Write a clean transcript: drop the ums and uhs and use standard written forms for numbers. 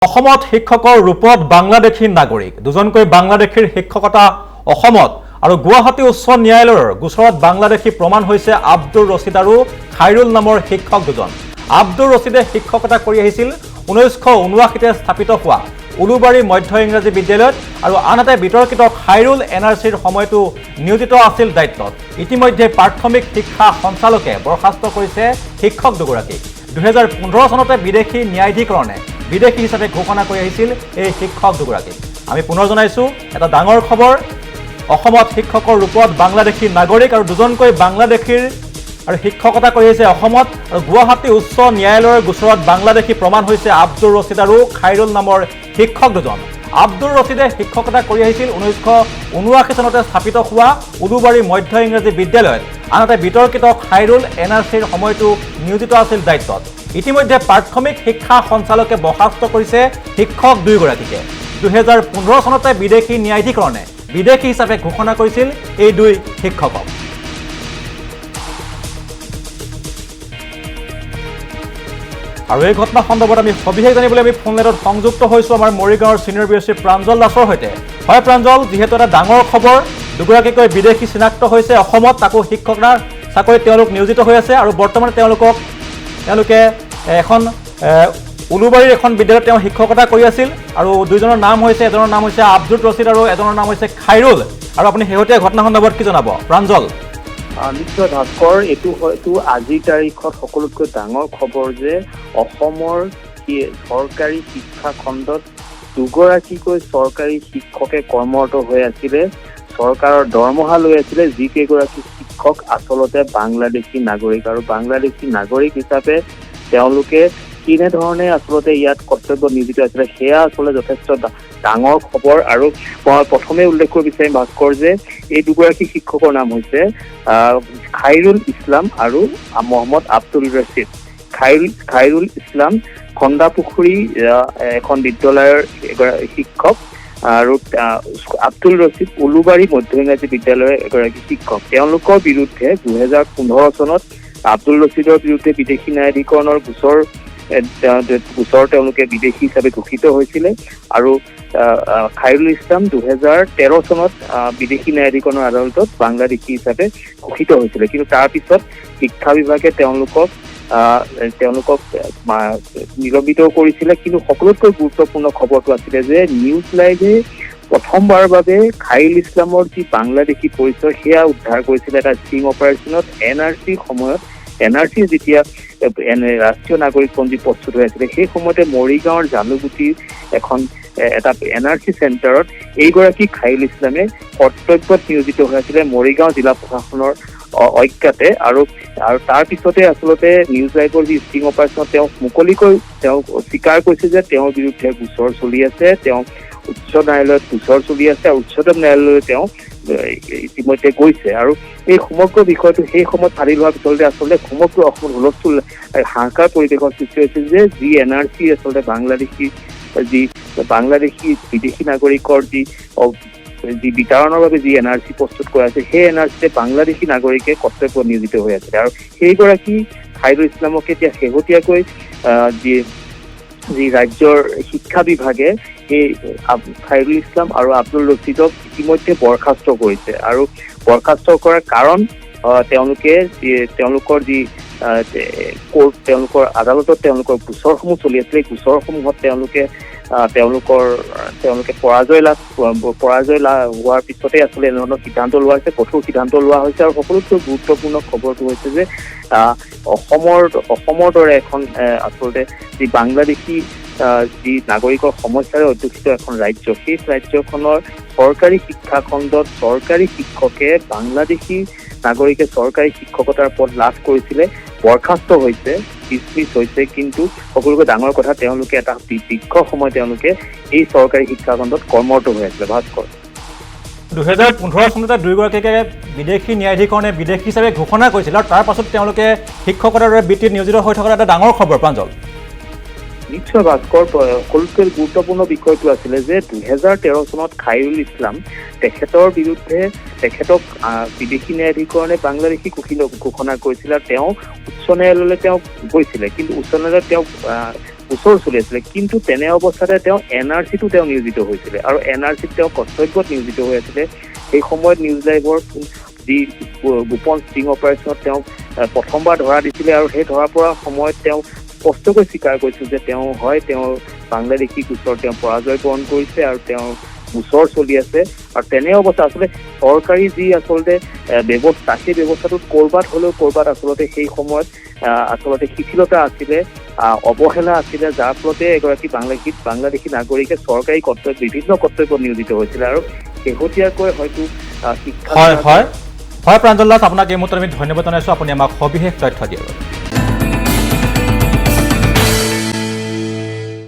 অসমত শিক্ষকৰ ৰূপত বাংলাদেশী নাগৰিক দুজনকৈ বাংলাদেশীৰ শিক্ষকতা অসমত আৰু গুৱাহাটী উচ্চ ন্যায়ালয়ৰ গোচৰত বাংলাদেশী প্ৰমাণ হৈছে আব্দুৰ ৰছিদ আৰু খাইৰুল নামৰ শিক্ষক দুজন। আব্দুৰ ৰছিদে শিক্ষকতা কৰি আহিছিল 1979তে স্থাপিত হোৱা উলুবাৰী মধ্য ইংৰাজী বিদ্যালয়ত আৰু আনহাতে বিতৰ্কিত খাইৰুল এনআৰচিৰ সময়তো নিয়োজিত আছিল দায়িত্বত। ইতিমধ্যে প্ৰাথমিক শিক্ষা সঞ্চালকে বৰখাস্ত কৰিছে শিক্ষক দুগৰাকীক। 2015 চনতে বিদেশী ন্যায়াধিকৰণে বিদেশী হিচাপে ঘোষণা কৰি আহিছিল এই শিক্ষক দুগৰাকীক। আমি পুনৰ জনাইছো এটা ডাঙৰ খবৰ, অসমত শিক্ষকৰ ৰূপত বাংলাদেশী নাগৰিক আৰু দুজনকৈ বাংলাদেশীৰ আৰু শিক্ষকতা কৰি আহিছে অসমত আৰু গুৱাহাটী উচ্চ ন্যায়ালয়ৰ গোচৰত বাংলাদেশী প্ৰমাণ হৈছে আব্দুৰ ৰছিদ আৰু খাইৰুল নামৰ শিক্ষক দুজন। আব্দুৰ ৰছিদে শিক্ষকতা কৰি আহিছিল 1979 চনতে স্থাপিত হোৱা উলুবাৰী মধ্য ইংৰাজী বিদ্যালয়ত, আনহাতে বিতৰ্কিত খাইৰুল এনআৰচিৰ সময়তো নিয়োজিত আছিল দায়িত্বত। ইতিমধ্যে প্ৰাথমিক শিক্ষা সঞ্চালকে বৰখাস্ত কৰিছে শিক্ষক দুয়োগৰাকীকে। 2015 চনতে বিদেশী ন্যায়াধিকৰণে বিদেশী হিচাপে ঘোষণা কৰিছিল এই দুই শিক্ষকক। আৰু এই ঘটনা সন্দৰ্ভত আমি সবিশেষ জানিবলৈ আমি ফোনলাইনত সংযুক্ত হৈছোঁ আমাৰ মৰিগাঁৱৰ ছিনিয়ৰ ব্যক্তি প্ৰাঞ্জল দাসৰ সৈতে। হয় প্ৰাঞ্জল, যিহেতু এটা ডাঙৰ খবৰ, দুগৰাকীকৈ বিদেশী চিনাক্ত হৈছে অসমত, তাকো শিক্ষকৰ চাকৰিত তেওঁলোক নিয়োজিত হৈ আছে আৰু বৰ্তমান তেওঁলোকে এখন উলুবাৰীৰ এখন বিদ্যালয়ত তেওঁ শিক্ষকতা কৰি আছিল আৰু দুইজনৰ নাম হৈছে, এজনৰ নাম হৈছে আব্দুৰ ৰছিদ আৰু এজনৰ নাম হৈছে খাইৰুল। আৰু আপুনি শেহতীয়া ঘটনা সন্দৰ্ভত কি জনাব প্ৰাঞ্জল? নিশ্চয় ভাস্কৰ, এইটো হয়তো আজিৰ তাৰিখত সকলোতকৈ ডাঙৰ খবৰ যে অসমৰ চৰকাৰী শিক্ষা খণ্ডত দুগৰাকীকৈ চৰকাৰী শিক্ষকে কৰ্মৰত হৈ আছিলে, চৰকাৰৰ দৰমহা লৈ আছিলে, যিকেইগৰাকী শিক্ষক আচলতে বাংলাদেশী নাগৰিক। আৰু বাংলাদেশী নাগৰিক হিচাপে তেওঁলোকে কেনেধৰণে আচলতে ইয়াত কৰ্তব্য নিয়োজিত আছিলে সেয়া আচলতে যথেষ্ট ডাঙৰ খবৰ। আৰু মই প্ৰথমে উল্লেখ কৰিব বিচাৰিম ভাস্কৰ যে এই দুগৰাকী শিক্ষকৰ নাম হৈছে খাইৰুল ইছলাম আৰু মহম্মদ আব্দুল ৰছিদ। খাইৰুল ইছলাম খন্দাপুখুৰী এখন বিদ্যালয়ৰ শিক্ষক আৰু আব্দুল ৰছিদ উলুবাৰী মধ্য ইংৰাজী বিদ্যালয়ৰ এগৰাকী শিক্ষক। তেওঁলোকৰ বিৰুদ্ধে 2015 চনত আব্দুল ৰছিদৰ বিৰুদ্ধে বিদেশী ন্যায়াধিকৰণৰ গোচৰ তেওঁলোকে বিদেশী হিচাপে ঘোষিত হৈছিলে আৰু খাইৰুল ইছলাম 2013 চনত বিদেশী ন্যায়াধিকৰণৰ আদালতত বাংলাদেশী হিচাপে ঘোষিত হৈছিলে। কিন্তু তাৰ পিছত শিক্ষা বিভাগে তেওঁলোকক নিলম্বিত কৰিছিলে। কিন্তু সকলোতকৈ গুৰুত্বপূৰ্ণ খবৰটো আছিলে যে নিউজ লাইভে প্ৰথমবাৰৰ বাবে খাইৰুল ইছলামৰ যি বাংলাদেশী পৰিচয় সেয়া উদ্ধাৰ কৰিছিলে এটা ষ্টিং অপাৰেশ্যনত। এনআৰচি যেতিয়া ৰাষ্ট্ৰীয় নাগৰিকপঞ্জী প্ৰস্তুত হৈ আছিলে সেই সময়তে মৰিগাঁৱৰ জালুগুটিৰ এটা এনআৰচি চেণ্টাৰত এইগৰাকী খাইৰুল ইছলামে কৰ্তব্যত নিয়োজিত হৈ আছিলে মৰিগাঁও জিলা প্ৰশাসনৰ অজ্ঞাতে। আৰু তাৰ পিছতে আচলতে নিউজ লাইভৰ যি ষ্টিং অপাৰেশ্যনত তেওঁ মুকলিকৈ স্বীকাৰ কৰিছে যে তেওঁৰ বিৰুদ্ধে গোচৰ চলি আছে, তেওঁ উচ্চ ন্যায়ালয়ত গোচৰ চলি আছে আৰু উচ্চতম ন্যায়ালয়লৈ তেওঁ ইতিমধ্যে গৈছে। আৰু এই সমগ্ৰ বিষয়টো সেই সময়ত ফালি লোৱাৰ পিছতে আচলতে সমগ্ৰ অসমত হুলস্থুল হাহাকাৰ পৰিৱেশৰ সৃষ্টি হৈছিল যে যি এনআৰচি আচলতে বাংলাদেশী বিদেশী নাগৰিকৰ যি বিতৰণৰ বাবে যি এনআৰচি প্ৰস্তুত কৰা আছে সেই এনআৰচিতে বাংলাদেশী নাগৰিকে কৰ্তব্য নিয়োজিত হৈ আছিলে। আৰু সেইগৰাকী খাইৰুল ইছলামক এতিয়া শেহতীয়াকৈ যি ৰাজ্যৰ শিক্ষা বিভাগে এই খাইৰুল ইছলাম আৰু আব্দুল ৰছিদক ইতিমধ্যে বৰখাস্ত কৰিছে। আৰু বৰখাস্ত কৰাৰ কাৰণ তেওঁলোকৰ যি তেওঁলোকৰ আদালতত তেওঁলোকৰ গোচৰসমূহ চলি আছিলে, এই গোচৰসমূহত তেওঁলোকে পৰাজয় হোৱাৰ পিছতে আচলতে এনেধৰণৰ সিদ্ধান্ত লোৱা হৈছে, কঠোৰ সিদ্ধান্ত লোৱা হৈছে। আৰু সকলোতকৈ গুৰুত্বপূৰ্ণ খবৰটো হৈছে যে অসমৰ দৰে এখন আচলতে যি বাংলাদেশী যি নাগৰিকৰ সমস্যাৰে অধ্যুষিত এখন ৰাজ্য, সেই ৰাজ্যখনৰ চৰকাৰী শিক্ষা খণ্ডত চৰকাৰী শিক্ষকে বাংলাদেশী নাগৰিকে চৰকাৰী শিক্ষকতাৰ পদ লাভ কৰিছিলে, বৰখাস্ত হৈছে, ডিছমিছ হৈছে। কিন্তু সকলোতকৈ ডাঙৰ কথা তেওঁলোকে এটা দীৰ্ঘ সময় তেওঁলোকে এই চৰকাৰী শিক্ষা খণ্ডত কৰ্মৰত হৈ আছিলে। ভাস্কৰ, 2015 চনতে দুয়োগৰাকীকে বিদেশী ন্যায়াধিকৰণে বিদেশী হিচাপে ঘোষণা কৰিছিল আৰু তাৰ পাছত তেওঁলোকে শিক্ষকতাৰ দৰে বৃত্তিত নিয়োজিত হৈ থকাৰ এটা ডাঙৰ খবৰ প্ৰাঞ্জল। নিশ্চয় ভাস্কৰ, সকলোতকৈ গুৰুত্বপূৰ্ণ বিষয়টো আছিলে যে 2013 চনত খাইৰুল ইছলাম তেখেতৰ বিৰুদ্ধে তেখেতক বিদেশী ন্যায়াধিকৰণে বাংলাদেশী ঘোষণা কৰিছিল আৰু তেওঁ উচ্চ ন্যায়ালয়লৈ তেওঁ গৈছিলে। কিন্তু উচ্চ ন্যায়ালয়ত তেওঁ গোচৰ চলি আছিলে। কিন্তু তেনে অৱস্থাতে তেওঁ NRC-টো তেওঁ নিয়োজিত হৈছিলে আৰু NRC-ত তেওঁ কৰ্তব্যত নিয়োজিত হৈ আছিলে। সেই সময়ত নিউজ লাইভৰ যি গোপন ষ্টিং অপাৰেশ্যনত তেওঁ প্ৰথমবাৰ ধৰা দিছিলে আৰু সেই ধৰা পৰা সময়ত তেওঁ স্পষ্টকৈ স্বীকাৰ কৰিছিল যে তেওঁ বাংলাদেশী গোচৰ তেওঁ পৰাজয় বৰণ কৰিছে আৰু তেওঁৰ গোচৰ চলি আছে। আৰু তেনে অৱস্থা আচলতে চৰকাৰী যি আচলতে ব্যৱস্থা, সেই ব্যৱস্থাটোত ক'ৰবাত আচলতে সেই সময়ত আচলতে শিথিলতা আছিলে, অৱহেলা আছিলে, যাৰ ফলতে এগৰাকী বাংলাদেশী নাগৰিকে চৰকাৰী বিভিন্ন কৰ্তব্যত নিয়োজিত হৈছিলে আৰু শেহতীয়াকৈ হয়তো শিক্ষা হয় প্ৰাঞ্জল দাস, আপোনাক এই মুহূৰ্তত আমি ধন্যবাদ জনাইছোঁ আপুনি আমাক সবিশেষ তথ্য দিয়াৰ বাবে।